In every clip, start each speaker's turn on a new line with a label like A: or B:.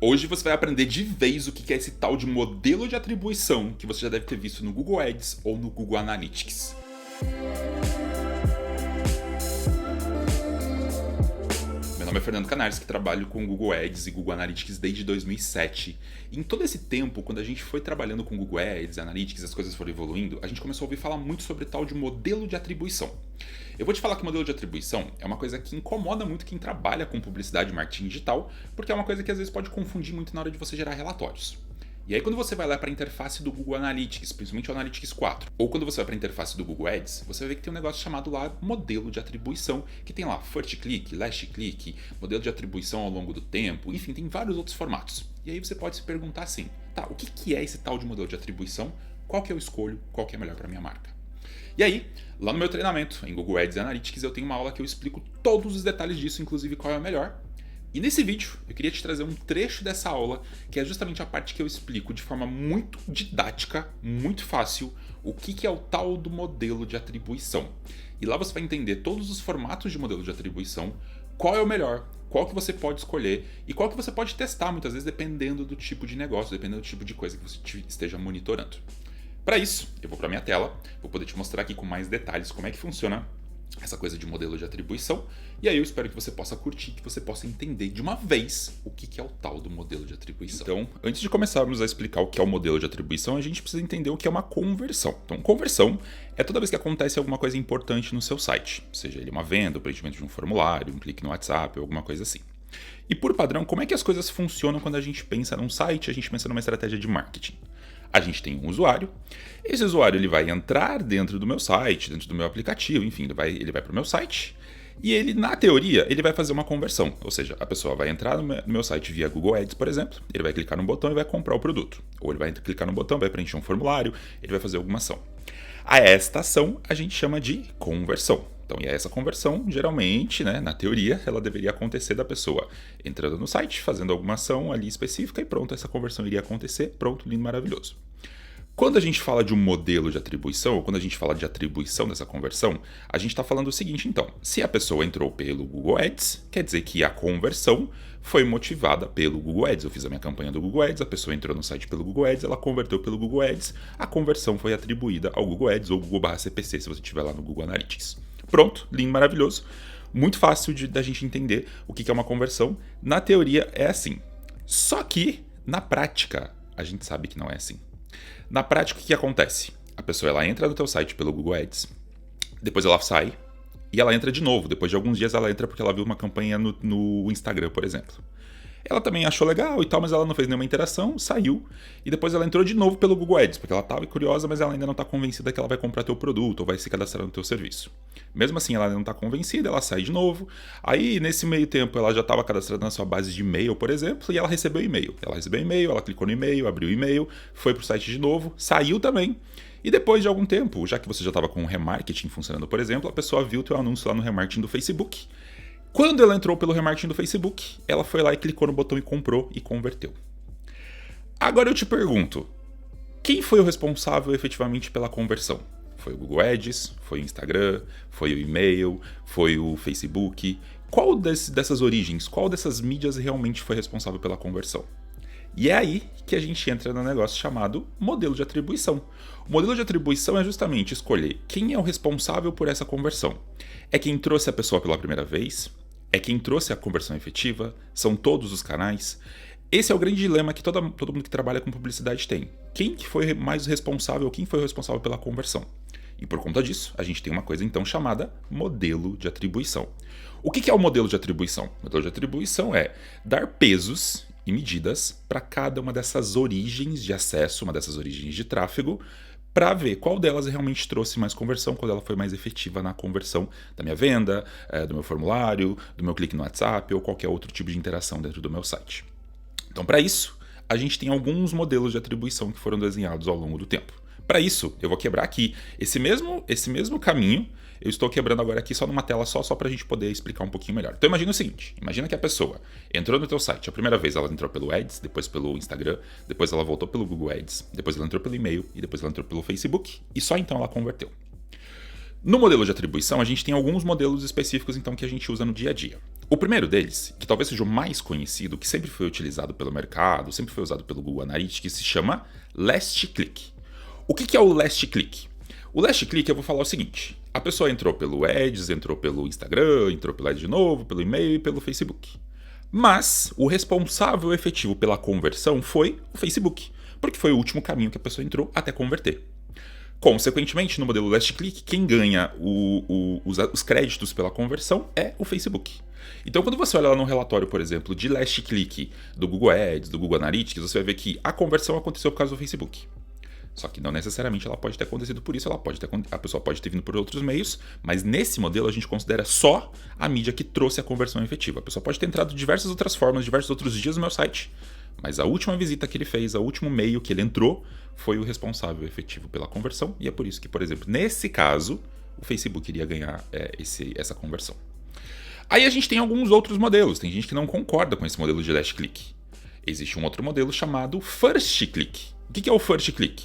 A: Hoje você vai aprender de vez o que é esse tal de modelo de atribuição que você já deve ter visto no Google Ads ou no Google Analytics. Meu nome é Fernando Canares, que trabalho com Google Ads e Google Analytics desde 2007. E em todo esse tempo, quando a gente foi trabalhando com Google Ads, Analytics, as coisas foram evoluindo, a gente começou a ouvir falar muito sobre o tal de modelo de atribuição. Eu vou te falar que o modelo de atribuição é uma coisa que incomoda muito quem trabalha com publicidade e marketing digital, porque é uma coisa que às vezes pode confundir muito na hora de você gerar relatórios. E aí quando você vai lá para a interface do Google Analytics, principalmente o Analytics 4, ou quando você vai para a interface do Google Ads, você vai ver que tem um negócio chamado lá modelo de atribuição, que tem lá first click, last click, modelo de atribuição ao longo do tempo, enfim, tem vários outros formatos. E aí você pode se perguntar assim, tá, o que é esse tal de modelo de atribuição? Qual que eu escolho? Qual que é melhor para minha marca? E aí, lá no meu treinamento, em Google Ads e Analytics, eu tenho uma aula que eu explico todos os detalhes disso, inclusive qual é o melhor. E nesse vídeo, eu queria te trazer um trecho dessa aula, que é justamente a parte que eu explico de forma muito didática, muito fácil, o que é o tal do modelo de atribuição. E lá você vai entender todos os formatos de modelo de atribuição, qual é o melhor, qual que você pode escolher e qual que você pode testar, muitas vezes dependendo do tipo de negócio, dependendo do tipo de coisa que você esteja monitorando. Para isso, eu vou para minha tela, vou poder te mostrar aqui com mais detalhes como é que funciona essa coisa de modelo de atribuição, e aí eu espero que você possa curtir, que você possa entender de uma vez o que é o tal do modelo de atribuição. Então, antes de começarmos a explicar o que é o modelo de atribuição, a gente precisa entender o que é uma conversão. Então, conversão é toda vez que acontece alguma coisa importante no seu site, seja ele uma venda, o preenchimento de um formulário, um clique no WhatsApp ou alguma coisa assim. E por padrão, como é que as coisas funcionam quando a gente pensa num site, a gente pensa numa estratégia de marketing? A gente tem um usuário, esse usuário ele vai entrar dentro do meu site, dentro do meu aplicativo, enfim, ele vai para o meu site e ele, na teoria, ele vai fazer uma conversão. Ou seja, a pessoa vai entrar no meu site via Google Ads, por exemplo, ele vai clicar no botão e vai comprar o produto. Ou ele vai clicar no botão, vai preencher um formulário, ele vai fazer alguma ação. A esta ação a gente chama de conversão. Então, e essa conversão, geralmente, né, na teoria, ela deveria acontecer da pessoa entrando no site, fazendo alguma ação ali específica e pronto, essa conversão iria acontecer, pronto, lindo, maravilhoso. Quando a gente fala de um modelo de atribuição, ou quando a gente fala de atribuição dessa conversão, a gente está falando o seguinte, então, se a pessoa entrou pelo Google Ads, quer dizer que a conversão foi motivada pelo Google Ads. Eu fiz a minha campanha do Google Ads, a pessoa entrou no site pelo Google Ads, ela converteu pelo Google Ads, a conversão foi atribuída ao Google Ads ou Google/CPC, se você estiver lá no Google Analytics. Pronto, lindo, maravilhoso. Muito fácil da gente entender o que é uma conversão. Na teoria é assim. Só que, na prática, a gente sabe que não é assim. Na prática, o que acontece? A pessoa ela entra no teu site pelo Google Ads, depois ela sai e ela entra de novo. Depois de alguns dias ela entra porque ela viu uma campanha no Instagram, por exemplo. Ela também achou legal e tal, mas ela não fez nenhuma interação, saiu. E depois ela entrou de novo pelo Google Ads, porque ela estava curiosa, mas ela ainda não está convencida que ela vai comprar teu produto ou vai se cadastrar no teu serviço. Mesmo assim, ela não está convencida, ela sai de novo. Aí, nesse meio tempo, ela já estava cadastrada na sua base de e-mail, por exemplo, e ela recebeu e-mail. Ela recebeu e-mail, ela clicou no e-mail, abriu o e-mail, foi para o site de novo, saiu também. E depois de algum tempo, já que você já estava com o remarketing funcionando, por exemplo, a pessoa viu o teu anúncio lá no remarketing do Facebook. Quando ela entrou pelo remarketing do Facebook, ela foi lá e clicou no botão e comprou e converteu. Agora eu te pergunto, quem foi o responsável efetivamente pela conversão? Foi o Google Ads? Foi o Instagram? Foi o e-mail? Foi o Facebook? Qual dessas origens, qual dessas mídias realmente foi responsável pela conversão? E é aí que a gente entra no negócio chamado modelo de atribuição. O modelo de atribuição é justamente escolher quem é o responsável por essa conversão. É quem trouxe a pessoa pela primeira vez? É quem trouxe a conversão efetiva? São todos os canais? Esse é o grande dilema que todo mundo que trabalha com publicidade tem. Quem que foi mais responsável, quem foi o responsável pela conversão? E por conta disso, a gente tem uma coisa então chamada modelo de atribuição. O que é o modelo de atribuição? O modelo de atribuição é dar pesos e medidas para cada uma dessas origens de acesso, uma dessas origens de tráfego, para ver qual delas realmente trouxe mais conversão, qual dela foi mais efetiva na conversão da minha venda, do meu formulário, do meu clique no WhatsApp ou qualquer outro tipo de interação dentro do meu site. Então, para isso, a gente tem alguns modelos de atribuição que foram desenhados ao longo do tempo. Para isso, eu vou quebrar aqui esse mesmo caminho, eu estou quebrando agora aqui só numa tela só para a gente poder explicar um pouquinho melhor. Então imagina o seguinte, imagina que a pessoa entrou no teu site, a primeira vez ela entrou pelo Ads, depois pelo Instagram, depois ela voltou pelo Google Ads, depois ela entrou pelo e-mail e depois ela entrou pelo Facebook e só então ela converteu. No modelo de atribuição, a gente tem alguns modelos específicos então que a gente usa no dia a dia. O primeiro deles, que talvez seja o mais conhecido, que sempre foi utilizado pelo mercado, sempre foi usado pelo Google Analytics, se chama Last Click. O que é o Last Click? O Last Click, eu vou falar o seguinte: a pessoa entrou pelo Ads, entrou pelo Instagram, entrou pelo Ads de novo, pelo e-mail e pelo Facebook. Mas o responsável efetivo pela conversão foi o Facebook, porque foi o último caminho que a pessoa entrou até converter. Consequentemente, no modelo Last Click, quem ganha os créditos pela conversão é o Facebook. Então, quando você olha lá no relatório, por exemplo, de Last Click do Google Ads, do Google Analytics, você vai ver que a conversão aconteceu por causa do Facebook. Só que não necessariamente ela pode ter acontecido por isso, a pessoa pode ter vindo por outros meios, mas nesse modelo a gente considera só a mídia que trouxe a conversão efetiva. A pessoa pode ter entrado de diversas outras formas, diversos outros dias no meu site, mas a última visita que ele fez, o último meio que ele entrou, foi o responsável efetivo pela conversão, e é por isso que, por exemplo, nesse caso, o Facebook iria ganhar essa conversão. Aí a gente tem alguns outros modelos, tem gente que não concorda com esse modelo de Last Click. Existe um outro modelo chamado First Click. O que é o First Click?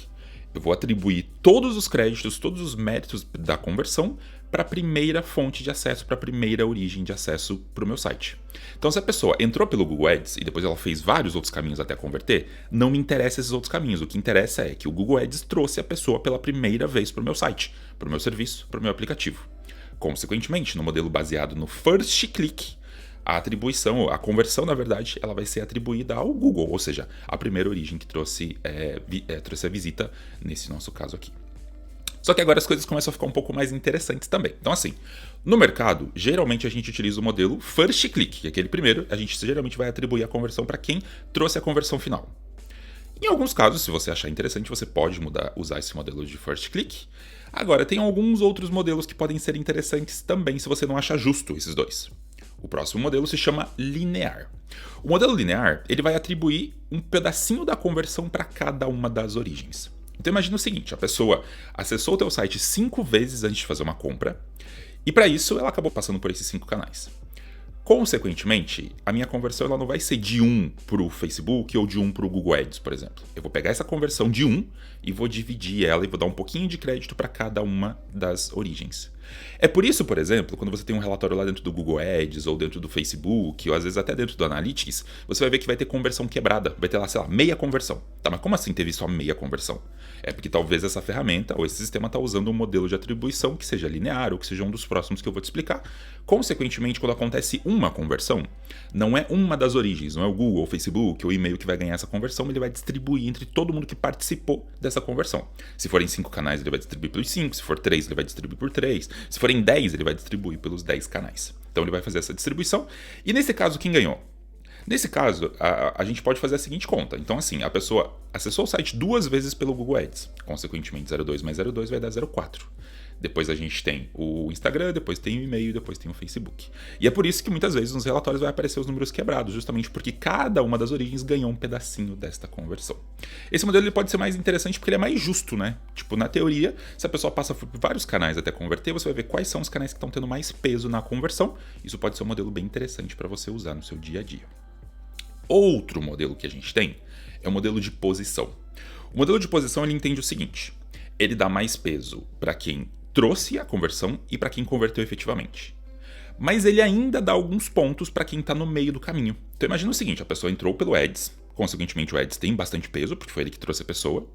A: Eu vou atribuir todos os créditos, todos os méritos da conversão para a primeira fonte de acesso, para a primeira origem de acesso para o meu site. Então, se a pessoa entrou pelo Google Ads e depois ela fez vários outros caminhos até converter, não me interessa esses outros caminhos. O que interessa é que o Google Ads trouxe a pessoa pela primeira vez para o meu site, para o meu serviço, para o meu aplicativo. Consequentemente, no modelo baseado no First Click, a atribuição, a conversão, na verdade, ela vai ser atribuída ao Google, ou seja, a primeira origem que trouxe a visita, nesse nosso caso aqui. Só que agora as coisas começam a ficar um pouco mais interessantes também. Então, assim, no mercado, geralmente a gente utiliza o modelo First Click, que é aquele primeiro, a gente geralmente vai atribuir a conversão para quem trouxe a conversão final. Em alguns casos, se você achar interessante, você pode usar esse modelo de First Click. Agora, tem alguns outros modelos que podem ser interessantes também, se você não achar justo esses dois. O próximo modelo se chama linear. O modelo linear, ele vai atribuir um pedacinho da conversão para cada uma das origens. Então imagina o seguinte, a pessoa acessou o teu site 5 vezes antes de fazer uma compra, e para isso ela acabou passando por esses 5 canais. Consequentemente, a minha conversão ela não vai ser de 1 para o Facebook ou de 1 para o Google Ads, por exemplo. Eu vou pegar essa conversão de 1 e vou dividir ela e vou dar um pouquinho de crédito para cada uma das origens. É por isso, por exemplo, quando você tem um relatório lá dentro do Google Ads ou dentro do Facebook, ou às vezes até dentro do Analytics, você vai ver que vai ter conversão quebrada, vai ter lá, sei lá, meia conversão. Tá, mas como assim teve só meia conversão? É porque talvez essa ferramenta ou esse sistema está usando um modelo de atribuição que seja linear ou que seja um dos próximos que eu vou te explicar. Consequentemente, quando acontece uma conversão, não é uma das origens, não é o Google, o Facebook ou o e-mail que vai ganhar essa conversão, ele vai distribuir entre todo mundo que participou dessa conversão. Se forem 5 canais, ele vai distribuir pelos 5, se for 3, ele vai distribuir por 3, se forem 10, ele vai distribuir pelos 10 canais. Então ele vai fazer essa distribuição. E nesse caso, quem ganhou? Nesse caso, a gente pode fazer a seguinte conta. Então, assim, a pessoa acessou o site 2 vezes pelo Google Ads. Consequentemente, 0,2 mais 0,2 vai dar 0,4. Depois a gente tem o Instagram, depois tem o e-mail, depois tem o Facebook. E é por isso que muitas vezes nos relatórios vai aparecer os números quebrados, justamente porque cada uma das origens ganhou um pedacinho desta conversão. Esse modelo ele pode ser mais interessante porque ele é mais justo, né? Tipo, na teoria, se a pessoa passa por vários canais até converter, você vai ver quais são os canais que estão tendo mais peso na conversão. Isso pode ser um modelo bem interessante para você usar no seu dia a dia. Outro modelo que a gente tem é o modelo de posição. O modelo de posição ele entende o seguinte: ele dá mais peso para quem trouxe a conversão e para quem converteu efetivamente. Mas ele ainda dá alguns pontos para quem está no meio do caminho. Então imagina o seguinte, a pessoa entrou pelo Ads, consequentemente o Ads tem bastante peso, porque foi ele que trouxe a pessoa.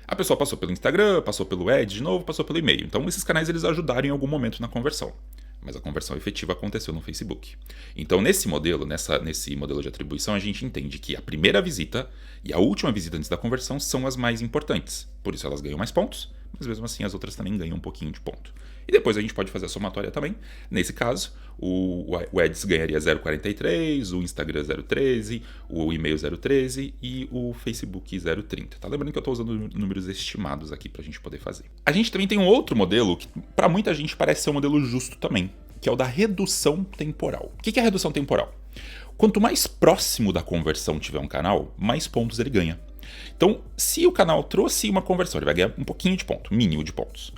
A: A pessoa passou pelo Instagram, passou pelo Ads de novo, passou pelo e-mail. Então esses canais eles ajudaram em algum momento na conversão. Mas a conversão efetiva aconteceu no Facebook. Então, nesse modelo, nesse modelo de atribuição, a gente entende que a primeira visita e a última visita antes da conversão são as mais importantes. Por isso elas ganham mais pontos, mas mesmo assim as outras também ganham um pouquinho de ponto. E depois a gente pode fazer a somatória também. Nesse caso, o Ads ganharia 0,43, o Instagram 0,13, o e-mail 0,13 e o Facebook 0,30. Tá lembrando que eu estou usando números estimados aqui para a gente poder fazer. A gente também tem um outro modelo que para muita gente parece ser um modelo justo também, que é o da redução temporal. O que é a redução temporal? Quanto mais próximo da conversão tiver um canal, mais pontos ele ganha. Então, se o canal trouxe uma conversão, ele vai ganhar um pouquinho de ponto, mínimo de pontos.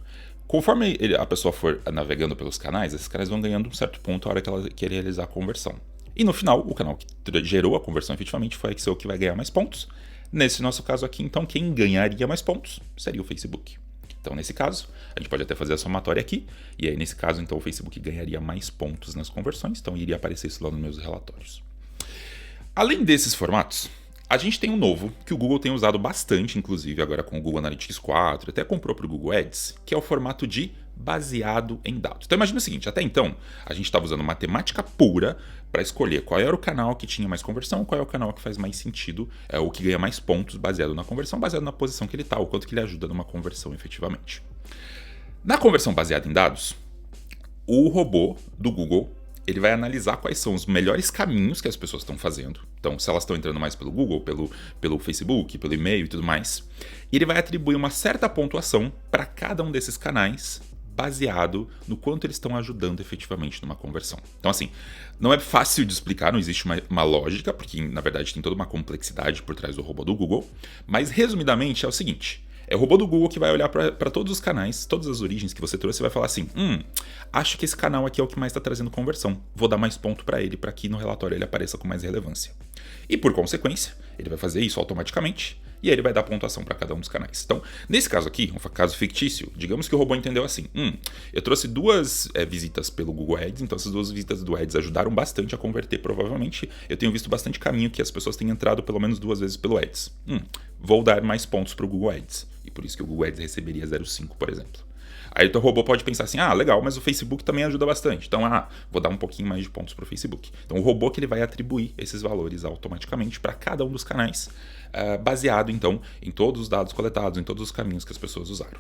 A: Conforme a pessoa for navegando pelos canais, esses canais vão ganhando um certo ponto a hora que ele realizar a conversão. E no final, o canal que gerou a conversão efetivamente vai ser o que vai ganhar mais pontos. Nesse nosso caso aqui, então, quem ganharia mais pontos seria o Facebook. Então, nesse caso, a gente pode até fazer a somatória aqui, e aí, nesse caso, então, o Facebook ganharia mais pontos nas conversões, então iria aparecer isso lá nos meus relatórios. Além desses formatos, a gente tem um novo, que o Google tem usado bastante, inclusive agora com o Google Analytics 4, até comprou para o Google Ads, que é o formato de baseado em dados. Então imagina o seguinte, até então a gente estava usando matemática pura para escolher qual era o canal que tinha mais conversão, qual é o canal que faz mais sentido, o que ganha mais pontos baseado na conversão, baseado na posição que ele está, o quanto que ele ajuda numa conversão efetivamente. Na conversão baseada em dados, o robô do Google ele vai analisar quais são os melhores caminhos que as pessoas estão fazendo. Então, se elas estão entrando mais pelo Google, pelo Facebook, pelo e-mail e tudo mais, e ele vai atribuir uma certa pontuação para cada um desses canais, baseado no quanto eles estão ajudando efetivamente numa conversão. Então, assim, não é fácil de explicar, não existe uma lógica, porque na verdade tem toda uma complexidade por trás do robô do Google, mas resumidamente é o seguinte: é o robô do Google que vai olhar para todos os canais, todas as origens que você trouxe e vai falar assim: acho que esse canal aqui é o que mais está trazendo conversão. Vou dar mais ponto para ele, para que no relatório ele apareça com mais relevância. E por consequência, ele vai fazer isso automaticamente e aí ele vai dar pontuação para cada um dos canais. Então, nesse caso aqui, um caso fictício, digamos que o robô entendeu assim: eu trouxe duas visitas pelo Google Ads, então essas duas visitas do Ads ajudaram bastante a converter, provavelmente. Eu tenho visto bastante caminho que as pessoas têm entrado pelo menos 2 vezes pelo Ads. Vou dar mais pontos para o Google Ads. E por isso que o Google Ads receberia 0,5, por exemplo. Aí o teu robô pode pensar assim: legal, mas o Facebook também ajuda bastante. Então, vou dar um pouquinho mais de pontos para o Facebook. Então, o robô que ele vai atribuir esses valores automaticamente para cada um dos canais, baseado, então, em todos os dados coletados, em todos os caminhos que as pessoas usaram.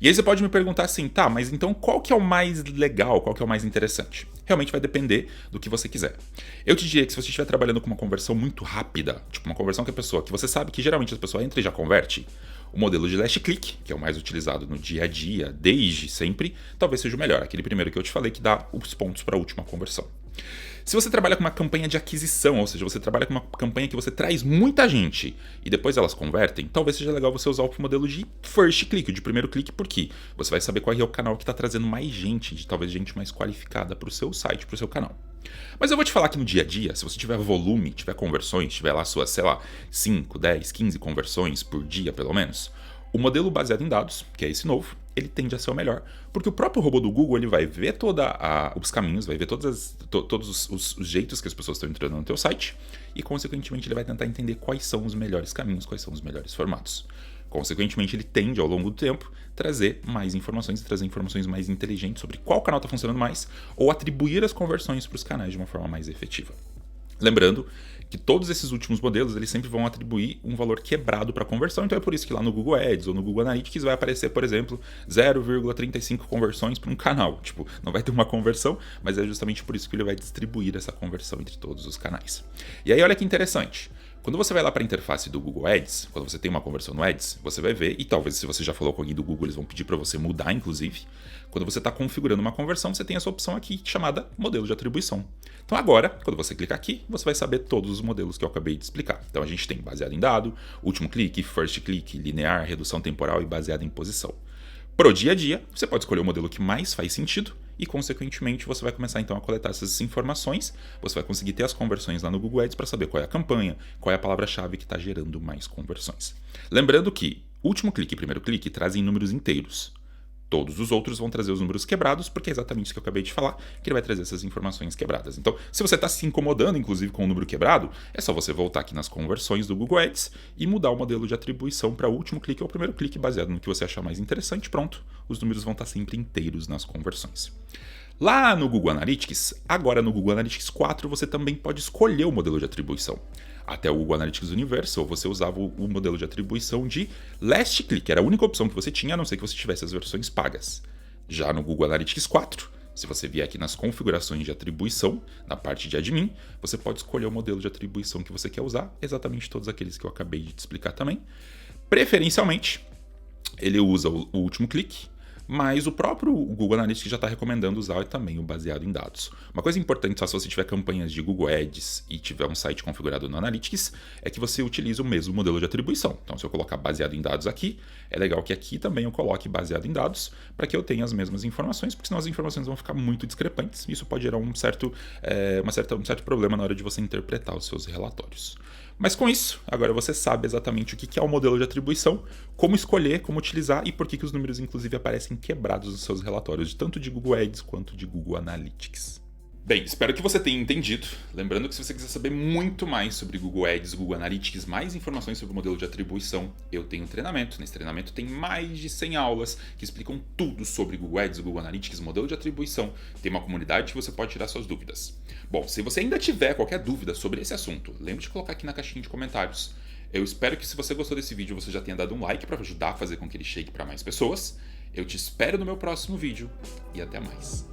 A: E aí você pode me perguntar assim: tá, mas então qual que é o mais legal, qual que é o mais interessante? Realmente vai depender do que você quiser. Eu te diria que se você estiver trabalhando com uma conversão muito rápida, tipo uma conversão que você sabe que geralmente a pessoa entra e já converte, o modelo de last click, que é o mais utilizado no dia a dia, desde sempre, talvez seja o melhor. Aquele primeiro que eu te falei que dá os pontos para a última conversão. Se você trabalha com uma campanha de aquisição, ou seja, você trabalha com uma campanha que você traz muita gente e depois elas convertem, talvez seja legal você usar o modelo de first click, de primeiro clique, porque você vai saber qual é o canal que está trazendo mais gente, de talvez gente mais qualificada para o seu site, para o seu canal. Mas eu vou te falar que no dia a dia, se você tiver volume, tiver conversões, tiver lá suas, 5, 10, 15 conversões por dia pelo menos, o modelo baseado em dados, que é esse novo, ele tende a ser o melhor, porque o próprio robô do Google ele vai ver todos os caminhos, vai ver todos os jeitos que as pessoas estão entrando no teu site e, consequentemente, ele vai tentar entender quais são os melhores caminhos, quais são os melhores formatos. Consequentemente, ele tende, ao longo do tempo, trazer mais informações e trazer informações mais inteligentes sobre qual canal está funcionando mais ou atribuir as conversões para os canais de uma forma mais efetiva. Lembrando que todos esses últimos modelos eles sempre vão atribuir um valor quebrado para a conversão, então é por isso que lá no Google Ads ou no Google Analytics vai aparecer, por exemplo, 0,35 conversões para um canal. Tipo, não vai ter uma conversão, mas é justamente por isso que ele vai distribuir essa conversão entre todos os canais. E aí olha que interessante. Quando você vai lá para a interface do Google Ads, quando você tem uma conversão no Ads, você vai ver, e talvez se você já falou com alguém do Google, eles vão pedir para você mudar, inclusive. Quando você está configurando uma conversão, você tem essa opção aqui chamada modelo de atribuição. Então agora, quando você clicar aqui, você vai saber todos os modelos que eu acabei de explicar. Então a gente tem baseado em dado, último clique, first click, linear, redução temporal e baseado em posição. Pro dia a dia, você pode escolher o modelo que mais faz sentido e, consequentemente, você vai começar então a coletar essas informações, você vai conseguir ter as conversões lá no Google Ads para saber qual é a campanha, qual é a palavra-chave que está gerando mais conversões. Lembrando que último clique e primeiro clique trazem números inteiros. Todos os outros vão trazer os números quebrados, porque é exatamente isso que eu acabei de falar, que ele vai trazer essas informações quebradas. Então, se você está se incomodando, inclusive, com o número quebrado, é só você voltar aqui nas conversões do Google Ads e mudar o modelo de atribuição para o último clique ou primeiro clique, baseado no que você achar mais interessante. Pronto, os números vão estar sempre inteiros nas conversões. Lá no Google Analytics, agora no Google Analytics 4, você também pode escolher o modelo de atribuição. Até o Google Analytics Universal, você usava o modelo de atribuição de last click. Era a única opção que você tinha, a não ser que você tivesse as versões pagas. Já no Google Analytics 4, se você vier aqui nas configurações de atribuição, na parte de admin, você pode escolher o modelo de atribuição que você quer usar, exatamente todos aqueles que eu acabei de te explicar também. Preferencialmente, ele usa o último clique, mas o próprio Google Analytics já está recomendando usar também o baseado em dados. Uma coisa importante, só se você tiver campanhas de Google Ads e tiver um site configurado no Analytics, é que você utilize o mesmo modelo de atribuição. Então, se eu colocar baseado em dados aqui, é legal que aqui também eu coloque baseado em dados para que eu tenha as mesmas informações, porque senão as informações vão ficar muito discrepantes e isso pode gerar um certo problema na hora de você interpretar os seus relatórios. Mas com isso, agora você sabe exatamente o que é o modelo de atribuição, como escolher, como utilizar e por que os números inclusive aparecem quebrados nos seus relatórios, tanto de Google Ads quanto de Google Analytics. Bem, espero que você tenha entendido. Lembrando que se você quiser saber muito mais sobre Google Ads, Google Analytics, mais informações sobre o modelo de atribuição, eu tenho um treinamento. Nesse treinamento tem mais de 100 aulas que explicam tudo sobre Google Ads, Google Analytics, modelo de atribuição. Tem uma comunidade que você pode tirar suas dúvidas. Bom, se você ainda tiver qualquer dúvida sobre esse assunto, lembre de colocar aqui na caixinha de comentários. Eu espero que se você gostou desse vídeo, você já tenha dado um like para ajudar a fazer com que ele chegue para mais pessoas. Eu te espero no meu próximo vídeo e até mais.